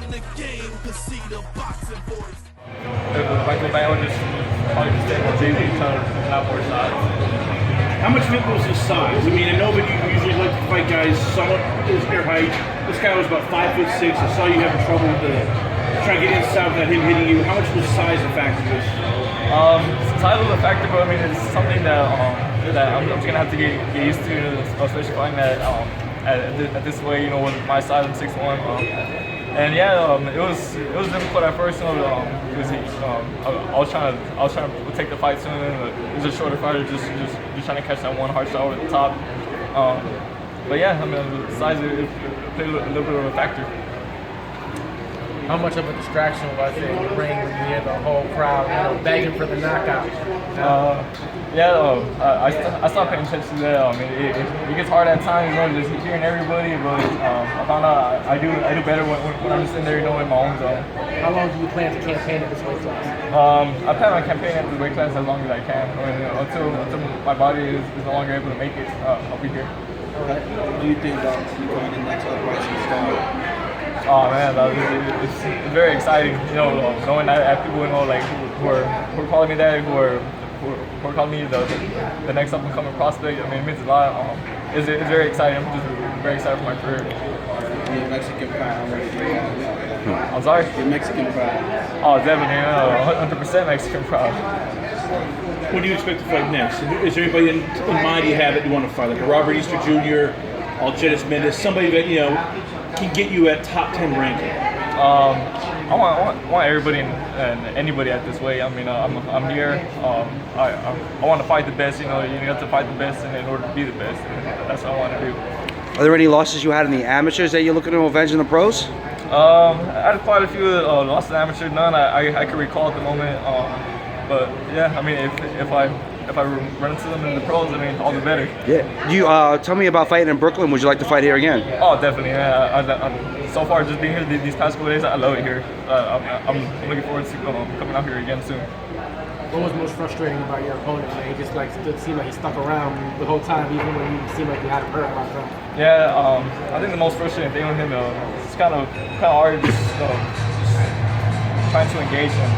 in the game, cause see the boxing voice. Michael Barrios just probably just stay more busy, trying to not more size. How much of it was his size? I mean, I know that you usually like to fight guys somewhat his their height. This guy was about 5'6". I saw you having trouble with trying to get inside without him hitting you. How much was size a factor in this? Size was a factor, but I mean, it's something that I'm just gonna have to get used to, especially fighting at this way, you know, with my size, I'm 6'1". And yeah, it was difficult at first, you know, because I was trying to take the fight soon, and he was a shorter fighter, just trying to catch that one hard shot over the top. But yeah, I mean, the size it played a little bit of a factor. How much of a distraction was it in the ring when you hear the whole crowd, you know, begging for the knockout? I stopped paying attention to that. I mean, it gets hard at times, you know, just hearing everybody. But I found out I do better when I'm just in there, you know, in my own zone. How long do you plan to campaign at this weight class? I plan on campaigning at this weight class as long as I can. I mean, until my body is no longer able to make it, I'll be here. What do you think about becoming the next uprising star? Oh man, it's very exciting, you know, knowing that people, you know, like who are calling me that, who are calling me the next up and coming prospect. I mean, it means a lot. It's very exciting. I'm just very excited for my career. Your Mexican pride. I'm sorry. Your Mexican pride. Oh, definitely, 100% Mexican pride. When do you expect to fight next? Is there anybody in mind you have that you want to fight, like a Robert Easter Jr., Algetis Mendes, somebody that you know can get you at top 10 ranking? I want everybody and anybody at this weight. I mean, I'm here. I want to fight the best. You know, you have to fight the best in order to be the best. And that's what I want to do. Are there any losses you had in the amateurs that you're looking to avenge in the pros? I had quite a few losses in amateur. None I can recall at the moment. But yeah, I mean, if I run into them in the pros, I mean, all the better. Yeah. You tell me about fighting in Brooklyn. Would you like to fight here again? Oh, definitely. Yeah. So far, just being here these past couple days, I love it here. I'm looking forward to coming out here again soon. What was most frustrating about your opponent? Man? He just like seemed like he stuck around the whole time, even when you seemed like you had him hurt a lot of times. Yeah, I think the most frustrating thing with him, it's kind of hard just trying to engage him.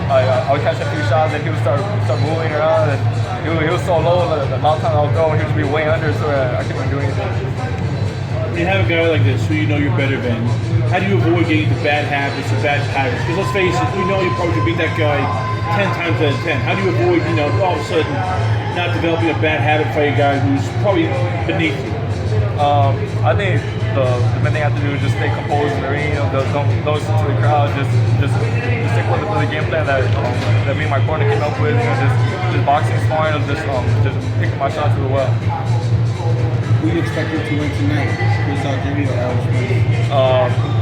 I would catch a few shots and he would start moving around, and he was so low that a lot of times I was throwing, he would be way under, so I couldn't do anything. When you have a guy like this who you know you're better than, how do you avoid getting the bad habits or bad patterns? Because let's face it, you know you probably could beat that guy 10 times out of 10. How do you avoid, you know, all of a sudden not developing a bad habit for a guy who's probably beneath you? I think the main thing I have to do is just stay composed in the ring. You know, don't listen to the crowd. Just stick with the game plan that me and my corner came up with. You know, just boxing smart, just picking my shots real well. Who do you expect you to win tonight? Chris Algeria or Alex?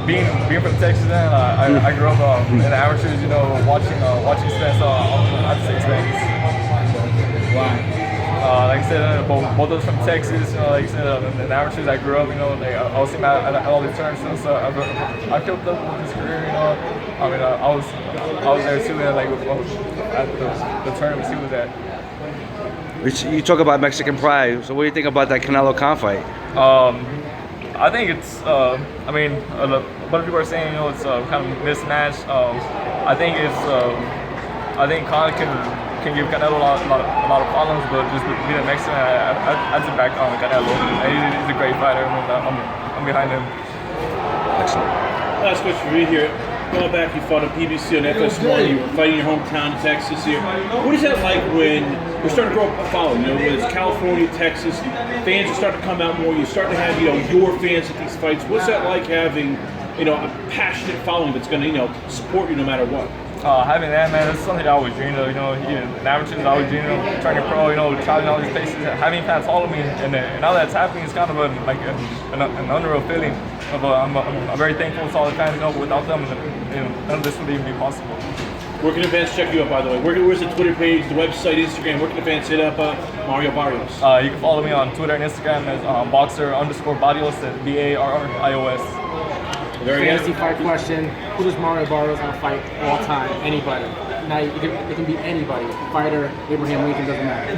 Being from Texas, man, I grew up in the amateurs. You know, watching Spence. I'd say Spence. Why? Like I said, both of us from Texas. You know, like I said, in the amateurs I grew up. You know, like I was seeing at all the tournaments. You know, so I kept up with his career. You know, I mean, I was there too. And like at the tournaments he was at. You talk about Mexican pride. So what do you think about that Canelo Khan fight? I think it's. I mean, a lot of people are saying, you know, it's kind of mismatched. I think it's. I think Khan can give Canelo a lot of problems, but just being a Mexican, I'd sit back on Canelo. He's a great fighter. I'm behind him. Excellent. Last question for you here. Going back, you fought on PBC on FS1. You were fighting in your hometown, Texas. Here, what is that like when you're starting to grow up a following? You know, whether it's California, Texas, fans are starting to come out more. You start to have, you know, your fans at these fights. What's that like having, you know, a passionate following that's going to, you know, support you no matter what? Having that, man, that's something I always dreamed of. You know, in amateurs, I always dreamed of turning pro. You know, traveling all these places, having fans follow me, and now that's happening, it's kind of an unreal feeling. I'm very thankful to all the fans. You know, without them, none of this would even be possible. Where can the fans check you out, by the way? Where's the Twitter page, the website, Instagram? Where can the fans hit up Mario Barrios? You can follow me on Twitter and Instagram as boxer_Barrios, that's BARRIOS. Fantasy fight question: who does Mario Barrios want to fight all time? Anybody? night, it can be anybody. Fighter, Abraham Lincoln, doesn't matter.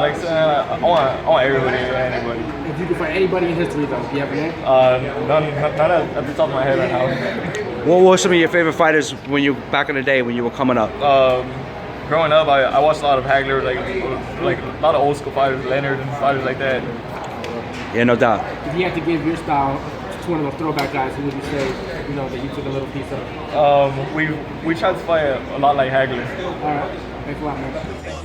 Like I said, I want everybody and anybody. If you could fight anybody in history, though, do you have a name? None at the top of my head right now. What were some of your favorite fighters when you back in the day when you were coming up? Growing up, I watched a lot of Hagler, like a lot of old school fighters, Leonard and fighters like that. Yeah, no doubt. If you had to give your style to one of those throwback guys, who would you say, that you took a little piece of? We tried to fight a lot like Hagler. All right. Thanks a lot, man.